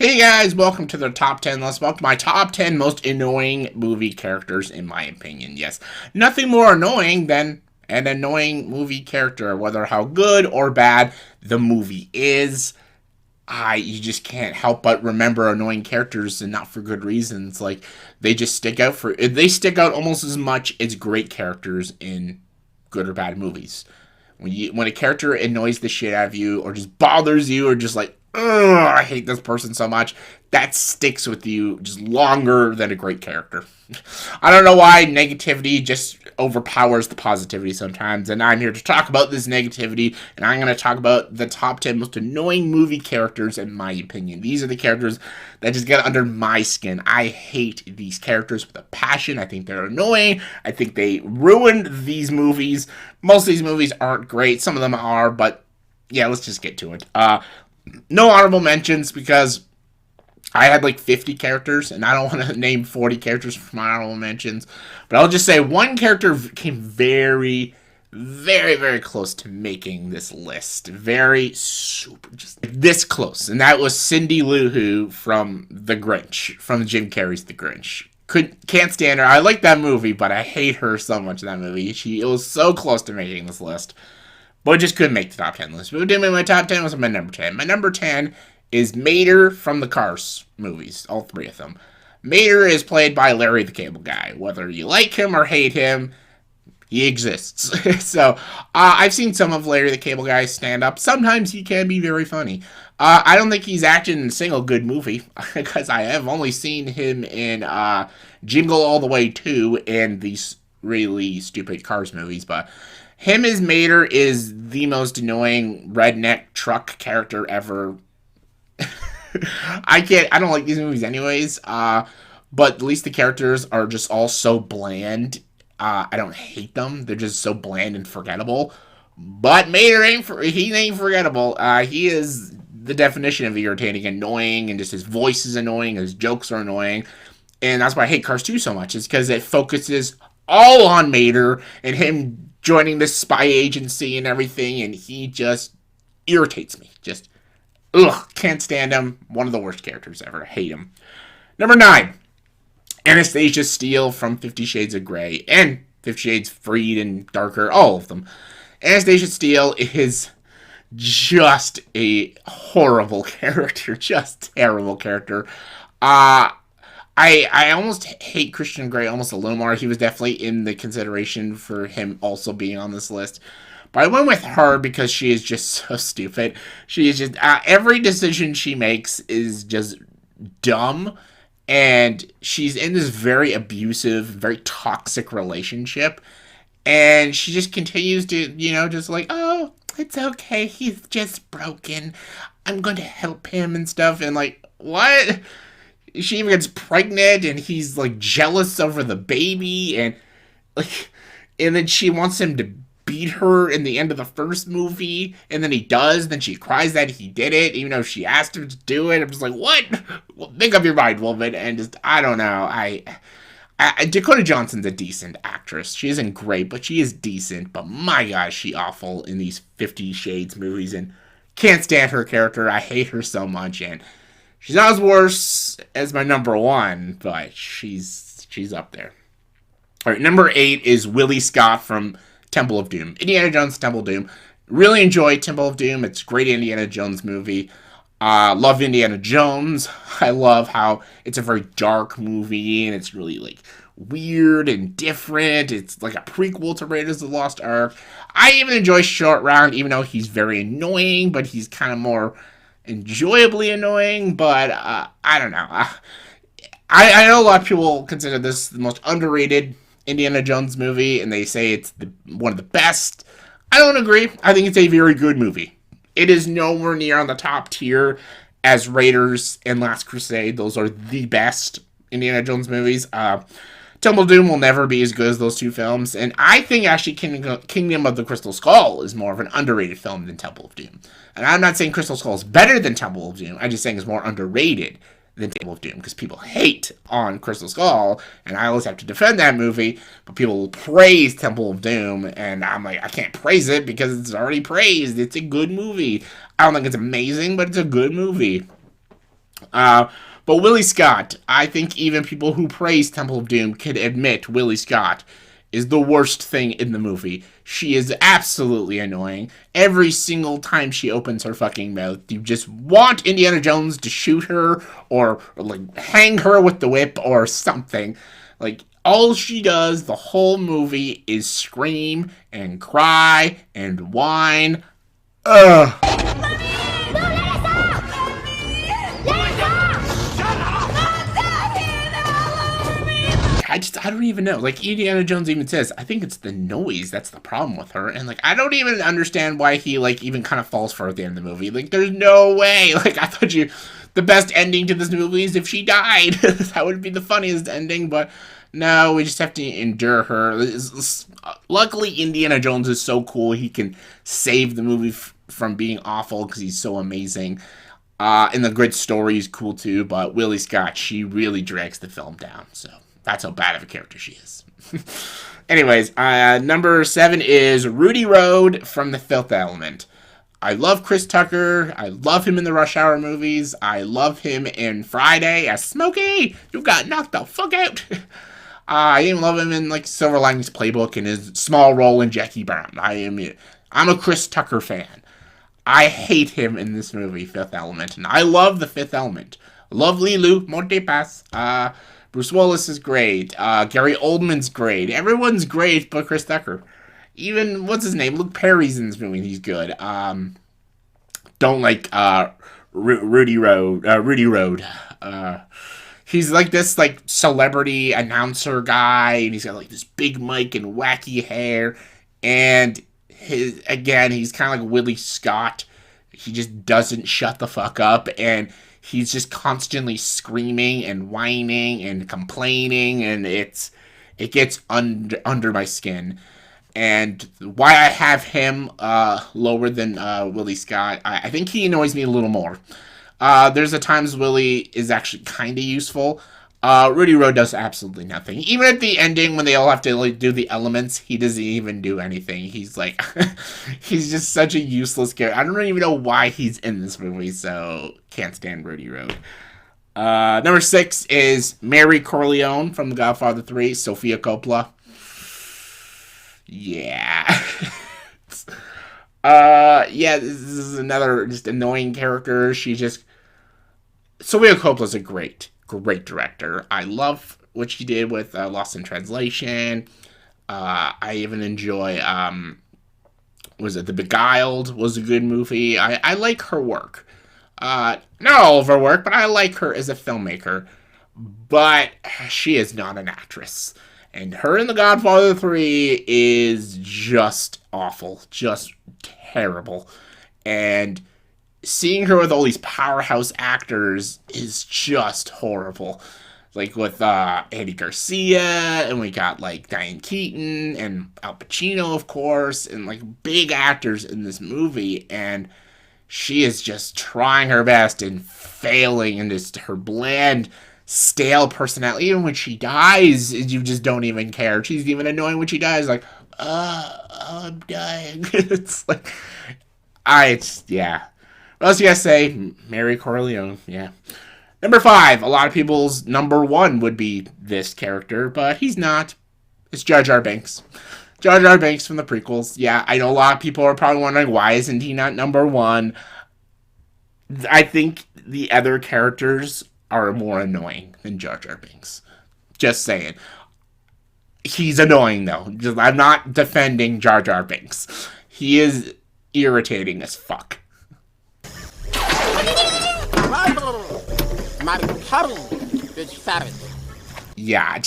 Hey guys, welcome to the top 10 list. Welcome to my top 10 most annoying movie characters, in my opinion. Yes, nothing more annoying than an annoying movie character, whether how good or bad the movie is. You just can't help but remember annoying characters, and not for good reasons. Like, they stick out almost as much as great characters in good or bad movies. When a character annoys the shit out of you, or just bothers you, or just like, ugh, I hate this person so much, that sticks with you just longer than a great character. I don't know why negativity just overpowers the positivity sometimes, and I'm here to talk about this negativity, and I'm going to talk about the top 10 most annoying movie characters, in my opinion. These are the characters that just get under my skin. I hate these characters with a passion. I think they're annoying. I think they ruined these movies. Most of these movies aren't great. Some of them are, but yeah, let's just get to it. No honorable mentions because I had like 50 characters, and I don't want to name 40 characters for my honorable mentions. But I'll just say one character came very, very, very close to making this list. Very super, just this close. And that was Cindy Lou Who from The Grinch, from Jim Carrey's The Grinch. Can't stand her. I like that movie, but I hate her so much in that movie. It was so close to making this list. But it just couldn't make the top 10 list. But who did make my top 10 was my number 10. My number 10 is Mater from the Cars movies, all three of them. Mater is played by Larry the Cable Guy. Whether you like him or hate him, he exists. So, I've seen some of Larry the Cable Guy's stand up. Sometimes he can be very funny. I don't think he's acted in a single good movie, because I have only seen him in Jingle All the Way 2 and these really stupid Cars movies, but him as Mater is the most annoying redneck truck character ever. I don't like these movies anyways, but at least the characters are just all so bland. I don't hate them. They're just so bland and forgettable. But Mater he ain't forgettable. He is the definition of irritating, annoying, and just his voice is annoying, his jokes are annoying. And that's why I hate Cars 2 so much, is because it focuses all on Mater and him joining this spy agency and everything, and he just irritates me. Just, ugh, can't stand him. One of the worst characters ever. Hate him. Number 9, Anastasia Steel from 50 Shades of Grey, and 50 Shades Freed and Darker, all of them. Anastasia Steel is just a horrible character, just terrible character. I almost hate Christian Grey almost a little more. He was definitely in the consideration for him also being on this list. But I went with her because she is just so stupid. She is just, every decision she makes is just dumb. And she's in this very abusive, very toxic relationship. And she just continues to, just like, oh, it's okay. He's just broken. I'm going to help him and stuff. And like, what? She even gets pregnant, and he's like jealous over the baby, and like, and then she wants him to beat her in the end of the first movie, and then he does. Then she cries that he did it, even though she asked him to do it. I'm just like, what? Well, make up your mind, woman. And just, I don't know. Dakota Johnson's a decent actress. She isn't great, but she is decent. But my gosh, she awful in these 50 Shades movies, and can't stand her character. I hate her so much, and she's not as worse as my number 1, but she's up there. All right, number 8 is Willy Scott from Temple of Doom. Indiana Jones Temple of Doom. Really enjoy Temple of Doom. It's a great Indiana Jones movie. Love Indiana Jones. I love how it's a very dark movie, and it's really like weird and different. It's like a prequel to Raiders of the Lost Ark. I even enjoy Short Round, even though he's very annoying, but he's kind of more enjoyably annoying. But I don't know. I know a lot of people consider this the most underrated Indiana Jones movie, and they say it's one of the best. I don't agree. I think it's a very good movie. It is nowhere near on the top tier as Raiders and Last Crusade. Those are the best Indiana Jones movies. Temple of Doom will never be as good as those two films, and I think actually Kingdom of the Crystal Skull is more of an underrated film than Temple of Doom. And I'm not saying Crystal Skull is better than Temple of Doom. I'm just saying it's more underrated than Temple of Doom, because people hate on Crystal Skull, and I always have to defend that movie, but people praise Temple of Doom, and I'm like, I can't praise it because it's already praised. It's a good movie. I don't think it's amazing, but it's a good movie. Uh, but Willy Scott, I think even people who praise Temple of Doom can admit Willy Scott is the worst thing in the movie. She is absolutely annoying. Every single time she opens her fucking mouth, you just want Indiana Jones to shoot her or like hang her with the whip or something. Like all she does the whole movie is scream and cry and whine. Ugh. I don't even know. Like Indiana Jones even says, I think it's the noise that's the problem with her, and like I don't even understand why he like even kind of falls for her at the end of the movie. Like there's no way. Like I thought the best ending to this movie is if she died. That would be the funniest ending, but no, we just have to endure her. Luckily, Indiana Jones is so cool he can save the movie from being awful because he's so amazing. And the great story is cool too, but Willie Scott, she really drags the film down. So that's how bad of a character she is. Anyways, number 7 is Rudi Roe from The Fifth Element. I love Chris Tucker. I love him in the Rush Hour movies. I love him in Friday as Smokey. You got knocked the fuck out. I even love him in like Silver Linings Playbook and his small role in Jackie Brown. I'm a Chris Tucker fan. I hate him in this movie, Fifth Element, and I love The Fifth Element. Love Lilu, Monte Pass. Bruce Willis is great. Gary Oldman's great. Everyone's great but Chris Tucker. Even, what's his name? Luke Perry's in this movie. He's good. Don't like Rudi Roe. He's like this like celebrity announcer guy, and he's got like this big mic and wacky hair. And he's kind of like Willy Scott. He just doesn't shut the fuck up, and he's just constantly screaming and whining and complaining, and it gets under my skin. And why I have him lower than Willy Scott, I think he annoys me a little more. There's a times Willy is actually kind of useful. Rudi Roe does absolutely nothing. Even at the ending, when they all have to like do the elements, he doesn't even do anything. He's like, he's just such a useless character. I don't even know why he's in this movie, so can't stand Rudi Roe. Number 6 is Mary Corleone from The Godfather 3, Sofia Coppola. Yeah. Yeah, this is another just annoying character. Sofia Coppola's a great director. I love what she did with Lost in Translation. I even enjoy, was it The Beguiled was a good movie. I like her work. Not all of her work, but I like her as a filmmaker. But she is not an actress. And her in The Godfather 3 is just awful. Just terrible. And seeing her with all these powerhouse actors is just horrible. Like with Andy Garcia, and we got like Diane Keaton and Al Pacino, of course, and like big actors in this movie, and she is just trying her best and failing, and just her bland, stale personality. Even when she dies, you just don't even care. She's even annoying when she dies, like, I'm dying. It's like, yeah. What else you guys say? Mary Corleone, yeah. Number 5, a lot of people's number 1 would be this character, but he's not. It's Jar Jar Binks. Jar Jar Binks from the prequels. Yeah, I know a lot of people are probably wondering, why isn't he not number 1? I think the other characters are more annoying than Jar Jar Binks. Just saying. He's annoying, though. I'm not defending Jar Jar Binks. He is irritating as fuck. Yeah,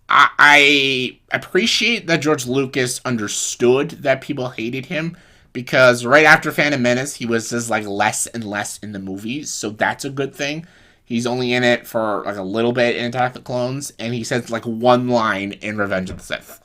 I appreciate that George Lucas understood that people hated him, because right after Phantom Menace, he was just like less and less in the movies, so that's a good thing. He's only in it for like a little bit in Attack of the Clones, and he says like one line in Revenge of the Sith.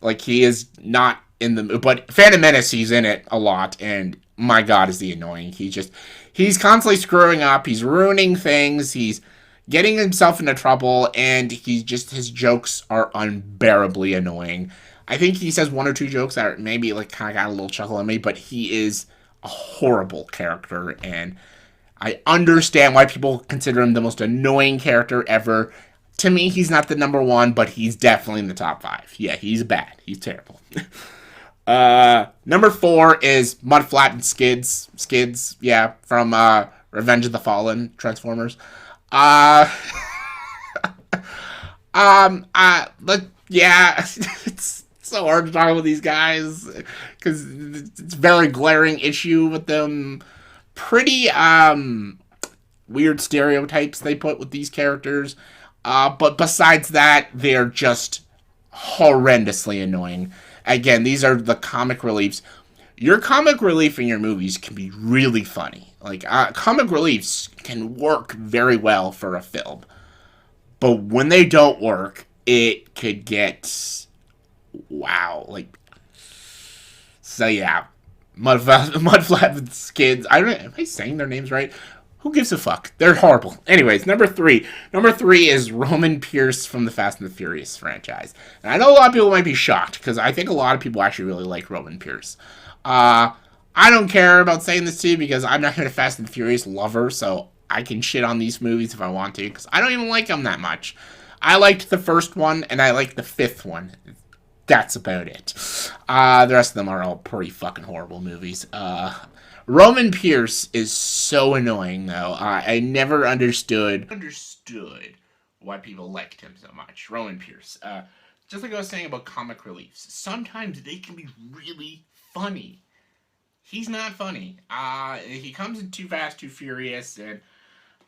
Like, he is not in the... But Phantom Menace, he's in it a lot, and my god, is he annoying. He's constantly screwing up, he's ruining things, he's getting himself into trouble, and his jokes are unbearably annoying. I think he says 1 or 2 jokes that maybe like kind of got a little chuckle at me, but he is a horrible character, and I understand why people consider him the most annoying character ever. To me, he's not the number one, but he's definitely in the top five. Yeah, he's bad. He's terrible. Number four is Mudflap and Skids. Skids, yeah, from Revenge of the Fallen Transformers. Uh, but yeah, it's so hard to talk about these guys because it's a very glaring issue with them. Pretty weird stereotypes they put with these characters. But besides that, they're just horrendously annoying. Again, these are the comic reliefs. Your comic relief in your movies can be really funny. Like, comic reliefs can work very well for a film. But when they don't work, it could get wow. Like, so yeah, Mudflap Skids. I don't. Am I saying their names right? Who gives a fuck? They're horrible. Anyways, number three. Number three is Roman Pierce from the Fast and the Furious franchise. And I know a lot of people might be shocked because I think a lot of people actually really like Roman Pierce. I don't care about saying this to you because I'm not even a Fast and the Furious lover, so I can shit on these movies if I want to because I don't even like them that much. I liked the first one and I liked the fifth one. That's about it. The rest of them are all pretty fucking horrible movies. Roman Pierce is so annoying, though. I never understood why people liked him so much. Roman Pierce. Just like I was saying about comic reliefs, sometimes they can be really funny. He's not funny. He comes in Too Fast, Too Furious, and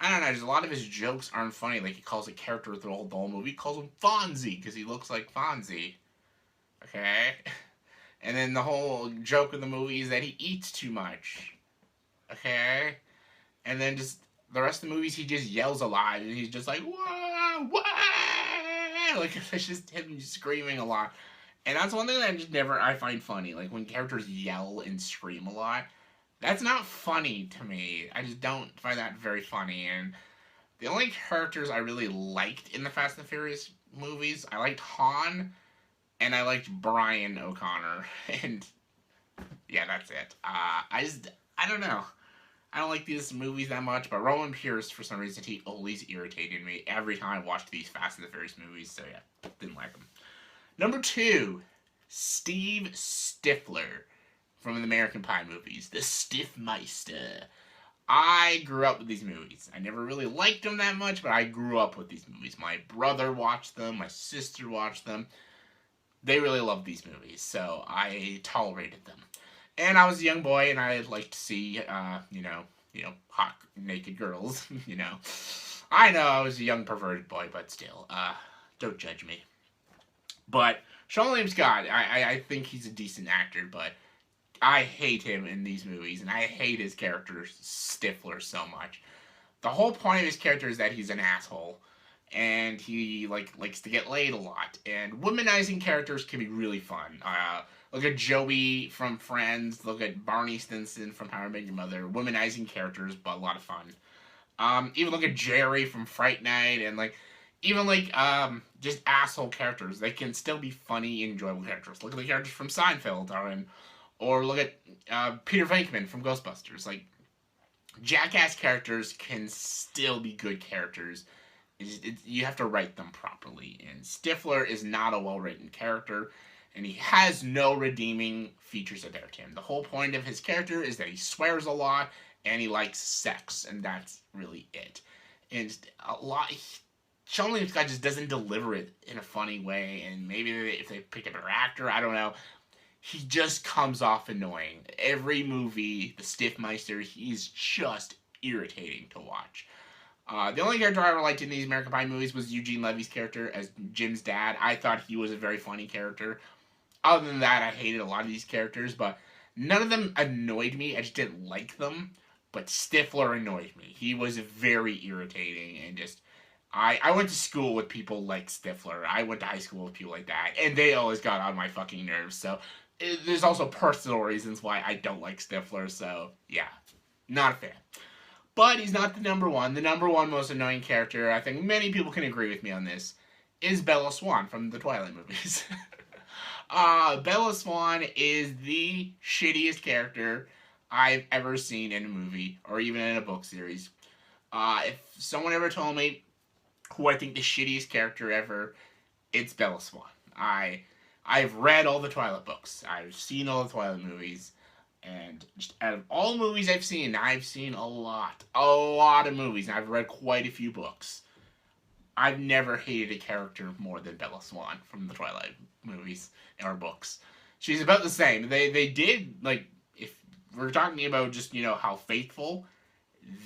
I don't know, just a lot of his jokes aren't funny. Like, he calls a character through the whole movie, he calls him Fonzie, because he looks like Fonzie. Okay? And then the whole joke of the movie is that he eats too much. Okay? And then just the rest of the movies, he just yells a lot, and he's just like, wah, wah! Like, it's just him screaming a lot. And that's one thing that I find funny. Like, when characters yell and scream a lot, that's not funny to me. I just don't find that very funny. And the only characters I really liked in the Fast and the Furious movies, I liked Han, and I liked Brian O'Connor. And yeah, that's it. I don't know. I don't like these movies that much, but Roman Pierce, for some reason, he always irritated me every time I watched these Fast and the Furious movies. So yeah, didn't like him. Number two, Steve Stiffler from the American Pie movies, the Stiffmeister. I grew up with these movies. I never really liked them that much, but I grew up with these movies. My brother watched them. My sister watched them. They really loved these movies, so I tolerated them. And I was a young boy, and I liked to see, hot, naked girls, I know I was a young, perverted boy, but still, don't judge me. But Sean William Scott, I think he's a decent actor, but I hate him in these movies, and I hate his character, Stiffler, so much. The whole point of his character is that he's an asshole, and he likes to get laid a lot. And womanizing characters can be really fun. Look at Joey from Friends. Look at Barney Stinson from How I Met Your Mother. Womanizing characters, but a lot of fun. Even look at Jerry from Fright Night, and just asshole characters. They can still be funny, enjoyable characters. Look at the characters from Seinfeld, or look at Peter Venkman from Ghostbusters. Like, jackass characters can still be good characters. You have to write them properly. And Stiffler is not a well-written character, and he has no redeeming features about him. The whole point of his character is that he swears a lot, and he likes sex, and that's really it. And Sean William Scott just doesn't deliver it in a funny way, and maybe if they picked up an actor, I don't know. He just comes off annoying. Every movie, the Stiffmeister, he's just irritating to watch. The only character I ever liked in these American Pie movies was Eugene Levy's character as Jim's dad. I thought he was a very funny character. Other than that, I hated a lot of these characters, but none of them annoyed me. I just didn't like them. But Stiffler annoyed me. He was very irritating, and just... I went to school with people like Stiffler. I went to high school with people like that, and they always got on my fucking nerves, so... There's also personal reasons why I don't like Stiffler, so yeah, not a fan. But he's not the number one. The number one most annoying character, I think many people can agree with me on this, is Bella Swan from the Twilight movies. Bella Swan is the shittiest character. I've ever seen in a movie or even in a book series. If someone ever told me who I think the shittiest character ever, it's Bella Swan. I've read all the Twilight books. I've seen all the Twilight movies. And just out of all the movies I've seen a lot of movies, and I've read quite a few books. I've never hated a character more than Bella Swan from the Twilight movies or books. She's about the same. They did, like, if we're talking about just, how faithful,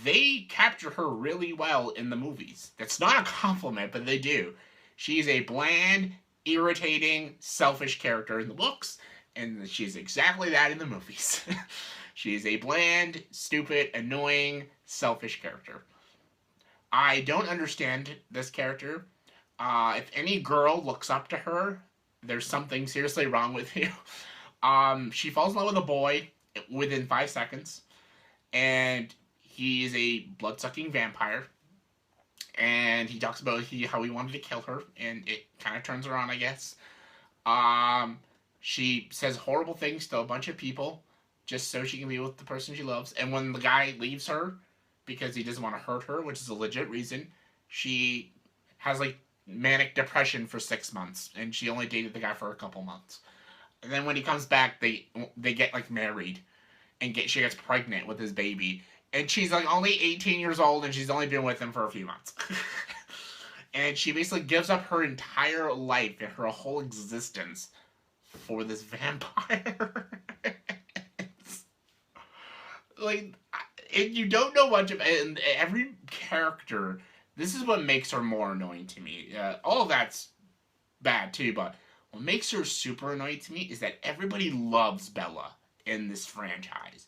they capture her really well in the movies. That's not a compliment, but they do. She's a bland, irritating, selfish character in the books, and she's exactly that in the movies. She's a bland, stupid, annoying, selfish character. I don't understand this character. If any girl looks up to her, there's something seriously wrong with you. She falls in love with a boy within 5 seconds, and he is a blood-sucking vampire. And he talks about how he wanted to kill her, and it kind of turns her on, I guess. She says horrible things to a bunch of people just so she can be with the person she loves. And when the guy leaves her because he doesn't want to hurt her, which is a legit reason, she has like manic depression for 6 months, and she only dated the guy for a couple months. And then when he comes back, they get like married, and she gets pregnant with his baby, and she's like only 18 years old, and she's only been with him for a few months. And she basically gives up her entire life and her whole existence for this vampire. Like, and you don't know much of it, and every character, this is what makes her more annoying to me. All of that's bad too, but what makes her super annoying to me is that everybody loves Bella in this franchise.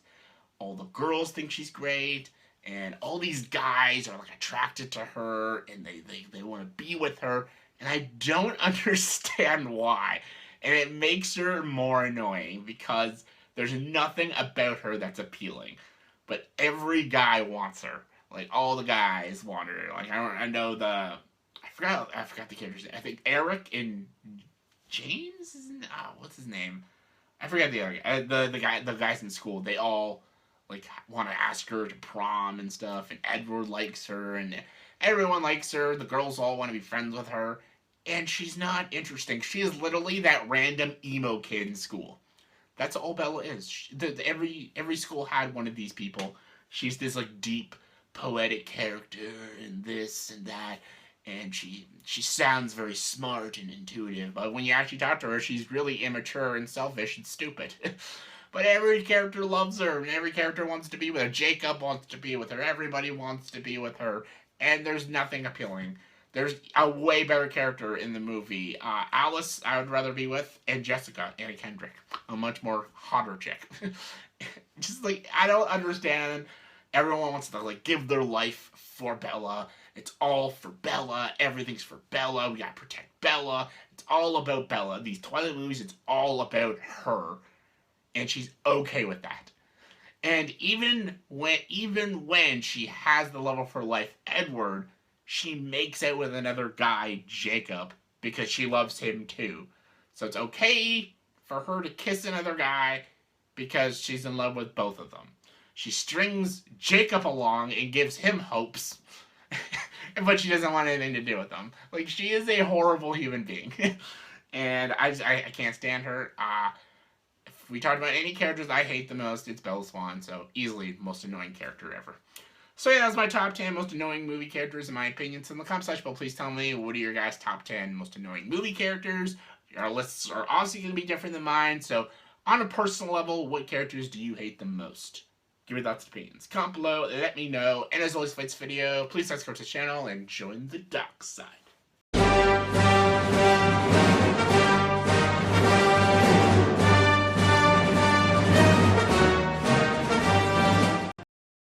All the girls think she's great, and all these guys are like attracted to her, and they want to be with her, and I don't understand why. And it makes her more annoying because there's nothing about her that's appealing. But every guy wants her. Like, all the guys want her. Like, I know the... I forgot the character's name. I think Eric and James? What's his name? I forgot the other guy. The guys in school, they all, like, want to ask her to prom and stuff. And Edward likes her, and everyone likes her. The girls all want to be friends with her. And she's not interesting. She is literally that random emo kid in school. That's all Bella is. Every school had one of these people. She's this like deep, poetic character, and this and that, and she sounds very smart and intuitive. But when you actually talk to her, she's really immature and selfish and stupid. But every character loves her, and every character wants to be with her. Jacob wants to be with her. Everybody wants to be with her, and there's nothing appealing. There's a way better character in the movie. Alice, I would rather be with, and Jessica, Anna Kendrick. A much more hotter chick. Just, like, I don't understand. Everyone wants to, like, give their life for Bella. It's all for Bella. Everything's for Bella. We gotta protect Bella. It's all about Bella. These Twilight movies, it's all about her. And she's okay with that. And even when she has the love of her life, Edward, she makes out with another guy, Jacob, because she loves him too. So it's okay for her to kiss another guy because she's in love with both of them. She strings Jacob along and gives him hopes, but she doesn't want anything to do with them. Like, she is a horrible human being. And I can't stand her. If we talked about any characters I hate the most, it's Bella Swan, so easily most annoying character ever. So yeah, that's my top 10 most annoying movie characters in my opinion. So in the comment section below, please tell me, what are your guys' top 10 most annoying movie characters? Our lists are obviously going to be different than mine, so on a personal level, what characters do you hate the most? Give me thoughts and opinions. Comment below, let me know. And as always, for this video, please subscribe to the channel and join the dark side.